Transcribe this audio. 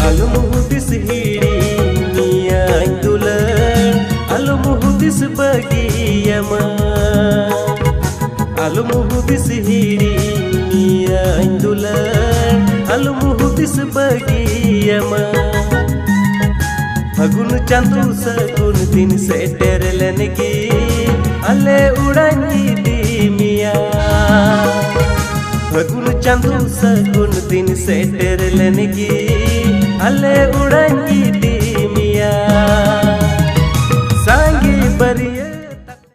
Alum hudis hirinya dulan, alum hudis bagi yama. Alum hudis hirinya dulan, alum hudis bagi yama. Fagun chandu sagun din seter lengi, ale udangi di miya. Fagun chandu sagun din seter lengi, ale udangi di miya.